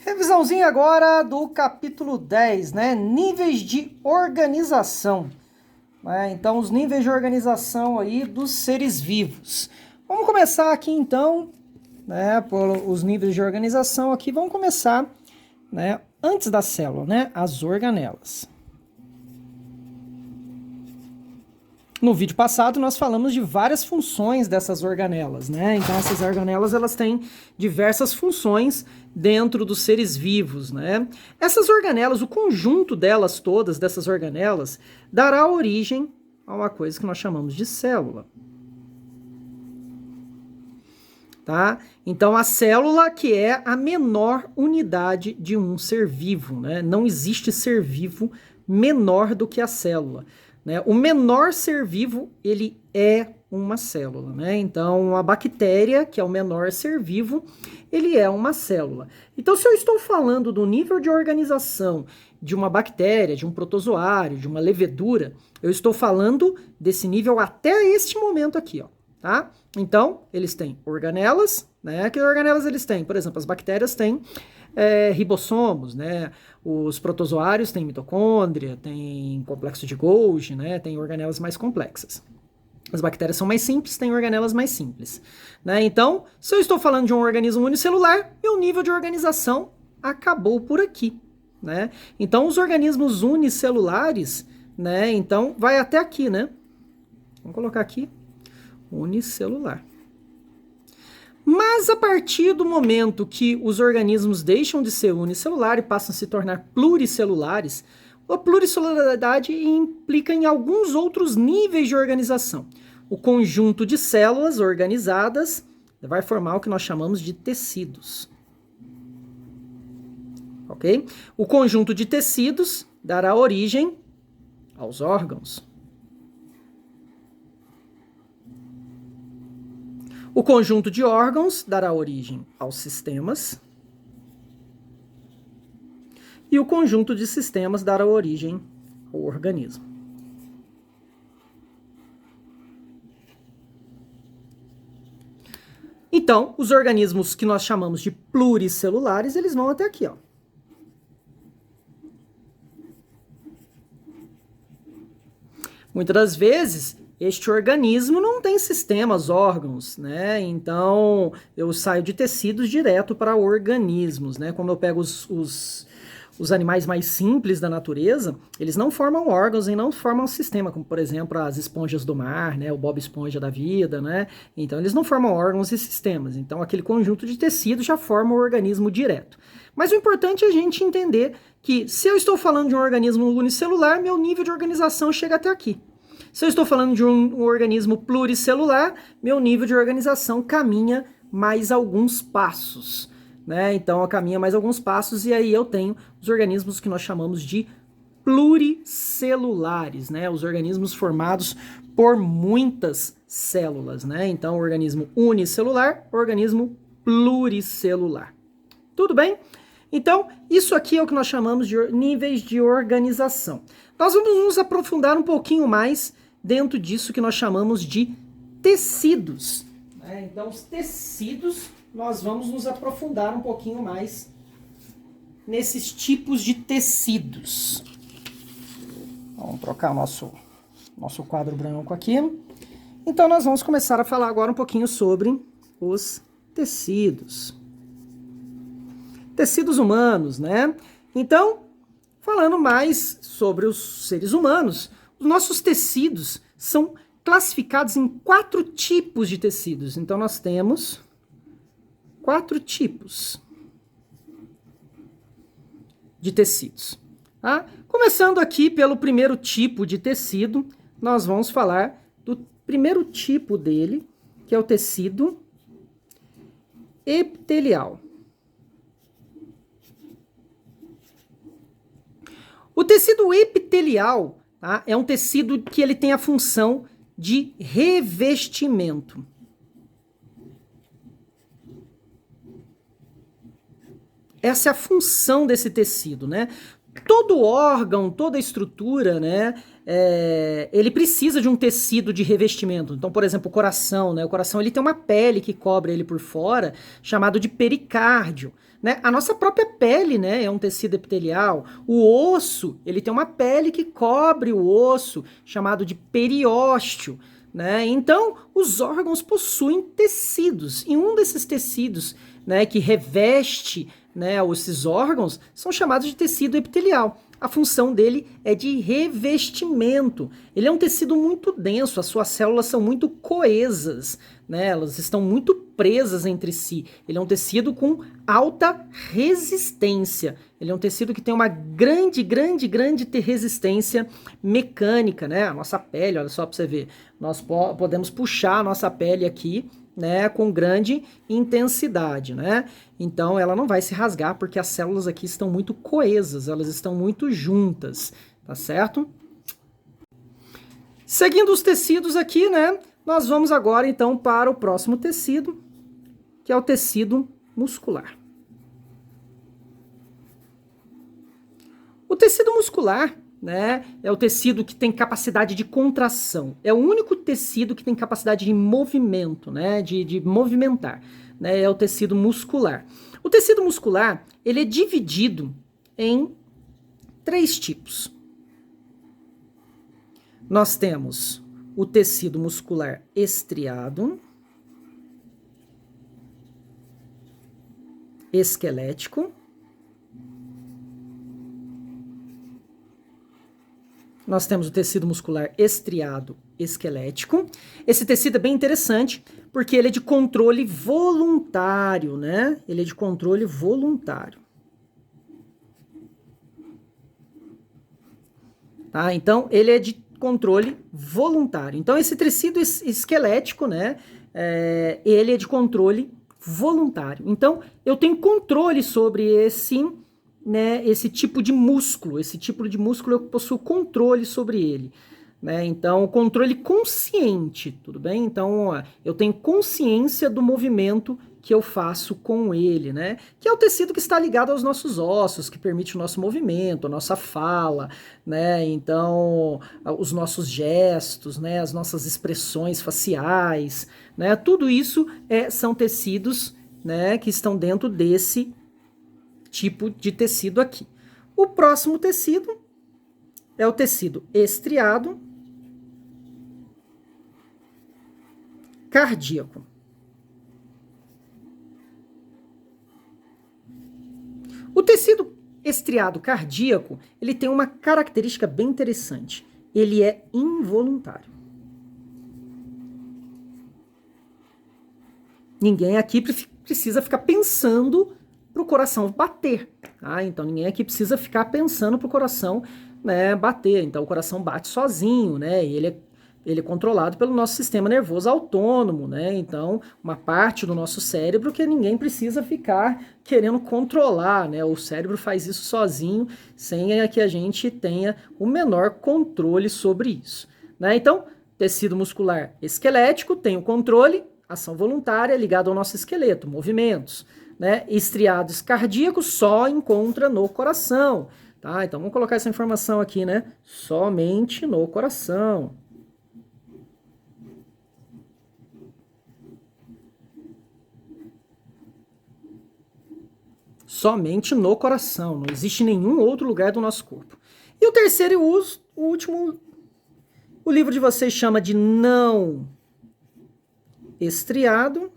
Revisãozinha agora do capítulo 10, né? Níveis de organização. Então, os níveis de organização aí dos seres vivos. Vamos começar aqui então, né? Por os níveis de organização aqui. Vamos começar, né? Antes da célula, né? As organelas. No vídeo passado nós falamos de várias funções dessas organelas, né? Então essas organelas elas têm diversas funções dentro dos seres vivos, né? Essas organelas, o conjunto delas todas, dessas organelas, dará origem a uma coisa que nós chamamos de célula. Tá? Então a célula que é a menor unidade de um ser vivo, né? Não existe ser vivo menor do que a célula. Né? O menor ser vivo, ele é uma célula, né? Então, a bactéria, que é o menor ser vivo, ele é uma célula. Então, se eu estou falando do nível de organização de uma bactéria, de um protozoário, de uma levedura, eu estou falando desse nível até este momento aqui, ó, tá? Então, eles têm organelas, né? Que organelas eles têm? Por exemplo, as bactérias têm ribossomos, né? Os protozoários têm mitocôndria, têm complexo de Golgi, né? Tem organelas mais complexas. As bactérias são mais simples, têm organelas mais simples. Né? Então, se eu estou falando de um organismo unicelular, meu nível de organização acabou por aqui. Né? Então, os organismos unicelulares, né? Então, vai até aqui, né? Vamos colocar aqui, unicelular. Mas a partir do momento que os organismos deixam de ser unicelular e passam a se tornar pluricelulares, a pluricelularidade implica em alguns outros níveis de organização. O conjunto de células organizadas vai formar o que nós chamamos de tecidos. Ok? O conjunto de tecidos dará origem aos órgãos. O conjunto de órgãos dará origem aos sistemas. E o conjunto de sistemas dará origem ao organismo. Então, os organismos que nós chamamos de pluricelulares, eles vão até aqui, ó. Muitas das vezes, este organismo não tem sistemas, órgãos, né? Então, eu saio de tecidos direto para organismos, né? Como eu pego os animais mais simples da natureza, eles não formam órgãos e não formam sistema, como, por exemplo, as esponjas do mar, né? O Bob Esponja da vida, né? Então, eles não formam órgãos e sistemas. Então, aquele conjunto de tecidos já forma o organismo direto. Mas o importante é a gente entender que, se eu estou falando de um organismo unicelular, meu nível de organização chega até aqui. Se eu estou falando de um organismo pluricelular, meu nível de organização caminha mais alguns passos. Né? Então, caminha mais alguns passos e aí eu tenho os organismos que nós chamamos de pluricelulares, né? Os organismos formados por muitas células. Né? Então, organismo unicelular, organismo pluricelular. Tudo bem? Então, isso aqui é o que nós chamamos de níveis de organização. Nós vamos nos aprofundar um pouquinho mais dentro disso que nós chamamos de tecidos. Então, os tecidos, nós vamos nos aprofundar um pouquinho mais nesses tipos de tecidos. Vamos trocar nosso quadro branco aqui. Então, nós vamos começar a falar agora um pouquinho sobre os tecidos. Tecidos humanos, né? Então, falando mais sobre os seres humanos, os nossos tecidos são classificados em 4 tipos de tecidos. Então, nós temos 4 tipos de tecidos. Tá? Começando aqui pelo primeiro tipo de tecido, nós vamos falar do primeiro tipo dele, que é o tecido epitelial. O tecido epitelial, tá, é um tecido que ele tem a função de revestimento. Essa é a função desse tecido, né? Todo órgão, toda estrutura, né, ele precisa de um tecido de revestimento. Então, por exemplo, o coração, né? O coração ele tem uma pele que cobre ele por fora, chamado de pericárdio. Né? A nossa própria pele, né, é um tecido epitelial. O osso, ele tem uma pele que cobre o osso, chamado de periósteo. Né? Então, os órgãos possuem tecidos, e um desses tecidos, né, que reveste, né, esses órgãos são chamados de tecido epitelial. A função dele é de revestimento. Ele é um tecido muito denso, as suas células são muito coesas, né? Elas estão muito presas entre si. Ele é um tecido com alta resistência. Ele é um tecido que tem uma grande resistência mecânica, né? A nossa pele, olha só para você ver, nós podemos puxar a nossa pele aqui, né, com grande intensidade, né? Então ela não vai se rasgar porque as células aqui estão muito coesas, elas estão muito juntas, tá certo? Seguindo os tecidos aqui, né, nós vamos agora então para o próximo tecido, que é o tecido muscular. O tecido muscular, né, é o tecido que tem capacidade de contração. É o único tecido que tem capacidade de movimento, né, de movimentar. Né, é o tecido muscular. O tecido muscular, ele é dividido em 3 tipos. Nós temos o tecido muscular estriado, esquelético, nós temos o tecido muscular estriado esquelético. Esse tecido é bem interessante, porque ele é de controle voluntário, né? Ele é de controle voluntário. Tá? Então, ele é de controle voluntário. Então, esse tecido esquelético, né? Ele é de controle voluntário. Então, eu tenho controle sobre né, esse tipo de músculo. Esse tipo de músculo eu possuo controle sobre ele. Né? Então, controle consciente, tudo bem? Então, eu tenho consciência do movimento que eu faço com ele, né? Que é o tecido que está ligado aos nossos ossos, que permite o nosso movimento, a nossa fala, né? Então, os nossos gestos, né? As nossas expressões faciais, né? Tudo isso são tecidos, né? Que estão dentro desse tipo de tecido aqui. O próximo tecido é o tecido estriado cardíaco. O tecido estriado cardíaco, ele tem uma característica bem interessante. Ele é involuntário. Ninguém aqui precisa ficar pensando para o coração bater. Tá? Então, ninguém aqui precisa ficar pensando para o coração, né, bater. Então, o coração bate sozinho, né? E ele é controlado pelo nosso sistema nervoso autônomo, né? Então, uma parte do nosso cérebro que ninguém precisa ficar querendo controlar, né? O cérebro faz isso sozinho, sem que a gente tenha o menor controle sobre isso, né? Então, tecido muscular esquelético tem o controle, ação voluntária ligada ao nosso esqueleto, movimentos. Né? Estriados cardíacos só encontra no coração, tá? Então vamos colocar essa informação aqui, né? Somente no coração. Somente no coração, não existe nenhum outro lugar do nosso corpo. E o terceiro e o último, o livro de vocês chama de não estriado,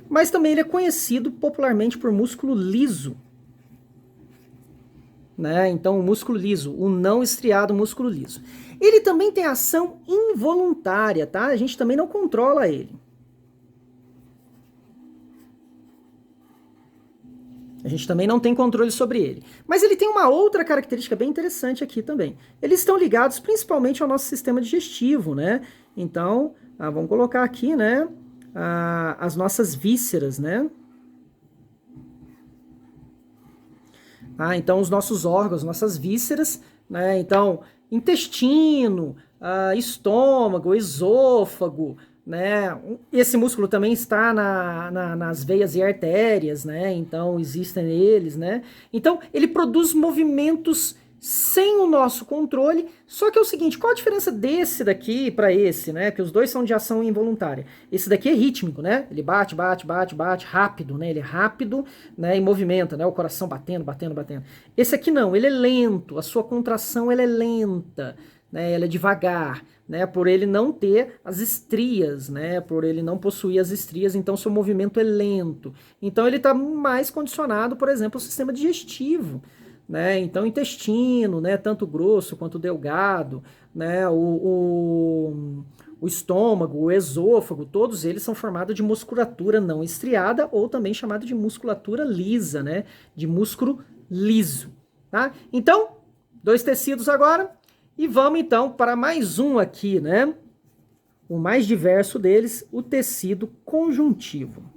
mas também ele é conhecido popularmente por músculo liso. Né? Então, o músculo liso, o não estriado músculo liso. Ele também tem ação involuntária, tá? A gente também não controla ele. A gente também não tem controle sobre ele. Mas ele tem uma outra característica bem interessante aqui também. Eles estão ligados principalmente ao nosso sistema digestivo, né? Então, vamos colocar aqui, né? As nossas vísceras, né? Então, os nossos órgãos, nossas vísceras, né? Então, intestino, estômago, esôfago, né? Esse músculo também está nas veias e artérias, né? Então, existem eles, né? Então, ele produz movimentos sem o nosso controle. Só que é o seguinte, qual a diferença desse daqui para esse, né? Porque os dois são de ação involuntária. Esse daqui é rítmico, né? Ele bate, bate, bate, bate, rápido, né? Ele é rápido, né? E movimenta, né? O coração batendo, batendo, batendo. Esse aqui não, ele é lento, a sua contração ela é lenta, né? Ela é devagar, né? Por ele não ter as estrias, né? Por ele não possuir as estrias, então seu movimento é lento. Então ele está mais condicionado, por exemplo, ao sistema digestivo, né? Então, intestino, né? Tanto grosso quanto delgado, né? O estômago, o esôfago, todos eles são formados de musculatura não estriada ou também chamada de musculatura lisa, né? De músculo liso, tá? Então, dois tecidos agora e vamos então para mais um aqui, né? O mais diverso deles, o tecido conjuntivo.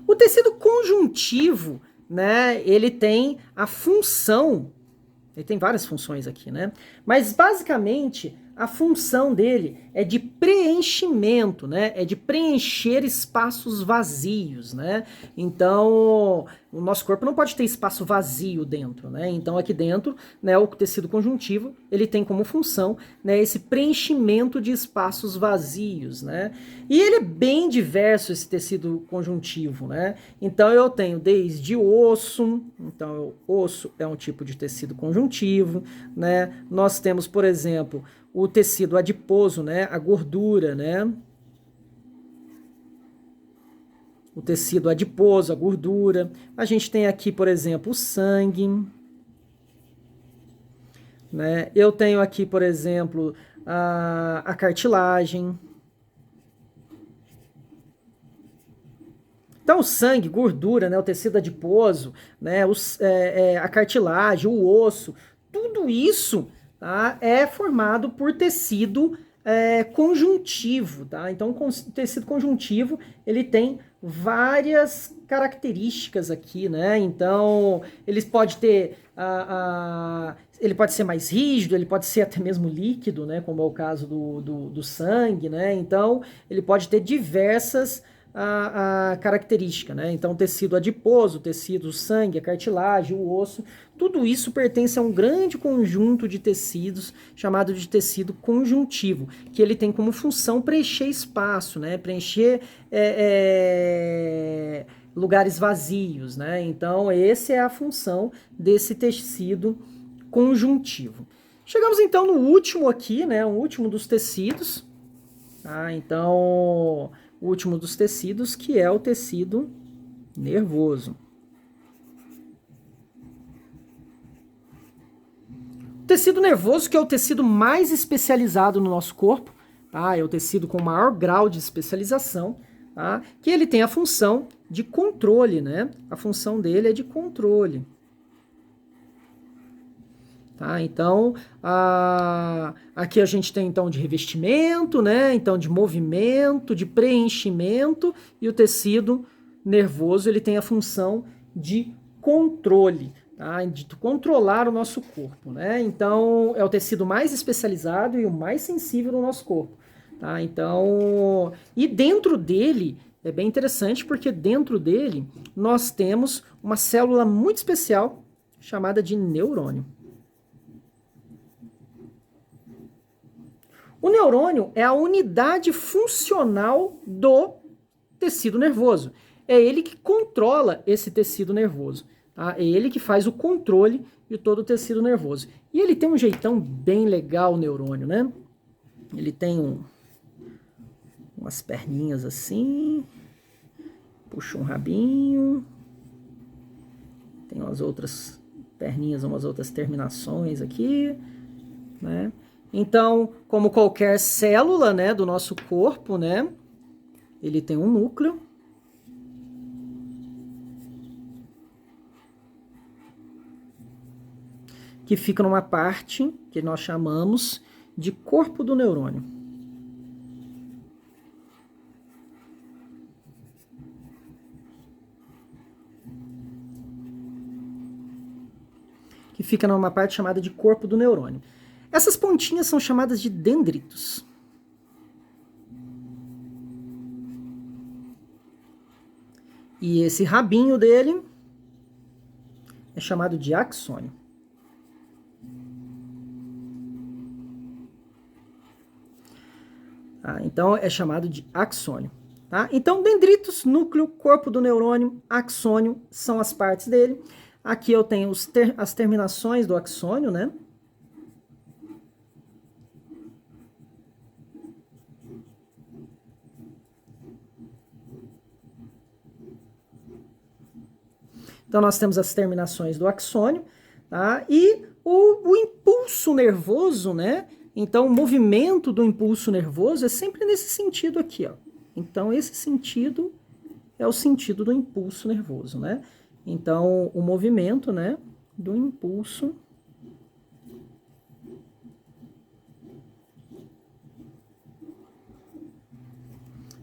O tecido conjuntivo, né, ele tem a função, ele tem várias funções aqui, né? Mas basicamente a função dele é de preenchimento, né? É de preencher espaços vazios, né? Então, o nosso corpo não pode ter espaço vazio dentro, né? Então, aqui dentro, né, o tecido conjuntivo, ele tem como função, né, esse preenchimento de espaços vazios, né? E ele é bem diverso, esse tecido conjuntivo, né? Então, eu tenho desde osso, então, o osso é um tipo de tecido conjuntivo, né? Nós temos, por exemplo, o tecido adiposo, né? A gordura, né? O tecido adiposo, a gordura. A gente tem aqui, por exemplo, o sangue, né? Eu tenho aqui, por exemplo, a cartilagem. Então, o sangue, gordura, né? O tecido adiposo, né? A cartilagem, o osso, tudo isso, tá, é formado por tecido conjuntivo, tá? Então, o tecido conjuntivo, ele tem várias características aqui, né? Então, ele pode ter ele pode ser mais rígido, ele pode ser até mesmo líquido, né? Como é o caso do sangue, né? Então, ele pode ter diversas a característica, né? Então, tecido adiposo, tecido, o sangue, a cartilagem, o osso, tudo isso pertence a um grande conjunto de tecidos chamado de tecido conjuntivo, que ele tem como função preencher espaço, né? Preencher lugares vazios, né? Então, essa é a função desse tecido conjuntivo. Chegamos então no último aqui, né? O último dos tecidos, tá? Então, o último dos tecidos, que é o tecido nervoso. O tecido nervoso, que é o tecido mais especializado no nosso corpo, tá? É o tecido com maior grau de especialização, tá? Que ele tem a função de controle, né? A função dele é de controle. Tá? Então, aqui a gente tem então de revestimento, né? Então de movimento, de preenchimento, e o tecido nervoso ele tem a função de controle, tá? De controlar o nosso corpo, né? Então é o tecido mais especializado e o mais sensível do nosso corpo, tá? Então, e dentro dele é bem interessante porque dentro dele nós temos uma célula muito especial chamada de neurônio. O neurônio é a unidade funcional do tecido nervoso. É ele que controla esse tecido nervoso. Tá? É ele que faz o controle de todo o tecido nervoso. E ele tem um jeitão bem legal, o neurônio, né? Ele tem umas perninhas assim, puxa um rabinho, tem umas outras perninhas, umas outras terminações aqui, né? Então, como qualquer célula, né, do nosso corpo, né, ele tem um núcleo. Que fica numa parte que nós chamamos de corpo do neurônio. Que fica numa parte chamada de corpo do neurônio. Essas pontinhas são chamadas de dendritos. E esse rabinho dele é chamado de axônio. Então, é chamado de axônio. Tá? Então, dendritos, núcleo, corpo do neurônio, axônio são as partes dele. Aqui eu tenho as terminações do axônio, né? Então, nós temos as terminações do axônio, tá? E o impulso nervoso, né? Então, o movimento do impulso nervoso é sempre nesse sentido aqui, ó. Então, esse sentido é o sentido do impulso nervoso, né? Então, o movimento, né, do impulso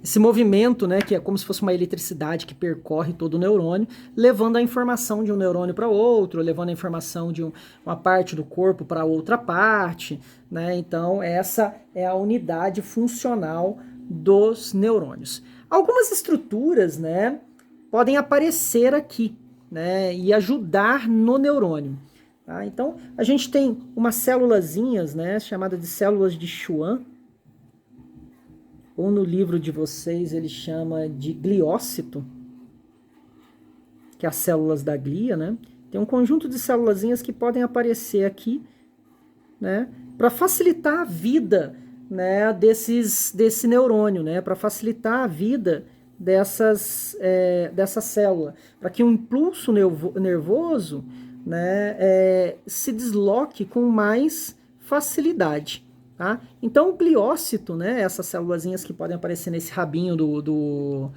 esse movimento, né, que é como se fosse uma eletricidade que percorre todo o neurônio, levando a informação de um neurônio para outro, levando a informação de uma parte do corpo para outra parte, né? Então, essa é a unidade funcional dos neurônios. Algumas estruturas, né, podem aparecer aqui, né, e ajudar no neurônio. Tá? Então, a gente tem umas célulazinhas, né, chamadas de células de Schwann, ou no livro de vocês ele chama de gliócito, que é as células da glia, né? Tem um conjunto de célulazinhas que podem aparecer aqui, né, para facilitar a vida, né, desse neurônio, né, para facilitar a vida dessa célula, para que o impulso nervoso, né, se desloque com mais facilidade. Tá? Então, o gliócito, né, essas célulazinhas que podem aparecer nesse rabinho do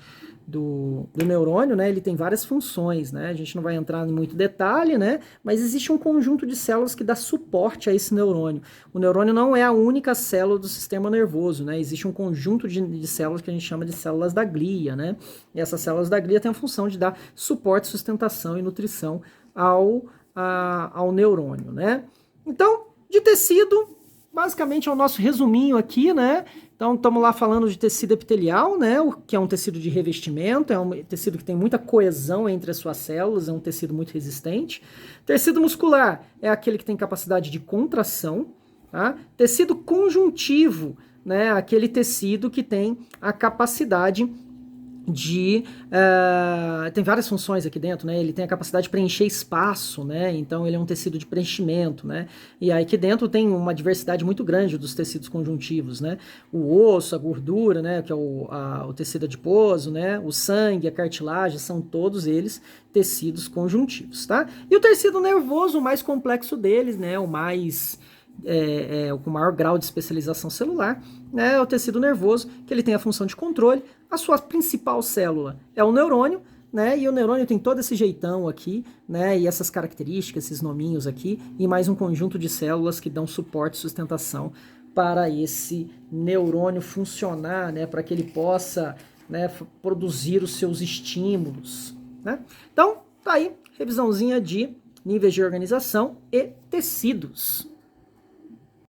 neurônio, né, ele tem várias funções, né, a gente não vai entrar em muito detalhe, né, mas existe um conjunto de células que dá suporte a esse neurônio. O neurônio não é a única célula do sistema nervoso, né, existe um conjunto de células que a gente chama de células da glia, né, e essas células da glia têm a função de dar suporte, sustentação e nutrição ao neurônio, né. Então, de tecido, basicamente é o nosso resuminho aqui, né? Então, estamos lá falando de tecido epitelial, né? Que é um tecido de revestimento, é um tecido que tem muita coesão entre as suas células, é um tecido muito resistente. Tecido muscular é aquele que tem capacidade de contração, tá? Tecido conjuntivo, né? Aquele tecido que tem a capacidade tem várias funções aqui dentro, né? Ele tem a capacidade de preencher espaço, né? Então ele é um tecido de preenchimento, né? E aí aqui dentro tem uma diversidade muito grande dos tecidos conjuntivos, né? O osso, a gordura, né? Que é o tecido adiposo, né? O sangue, a cartilagem, são todos eles tecidos conjuntivos, tá? E o tecido nervoso, o mais complexo deles, né? O com maior grau de especialização celular, né, é o tecido nervoso, que ele tem a função de controle. A sua principal célula é o neurônio, né, e o neurônio tem todo esse jeitão aqui, né, e essas características, esses nominhos aqui, e mais um conjunto de células que dão suporte e sustentação para esse neurônio funcionar, né, para que ele possa, né, produzir os seus estímulos, né. Então, tá aí, revisãozinha de níveis de organização e tecidos.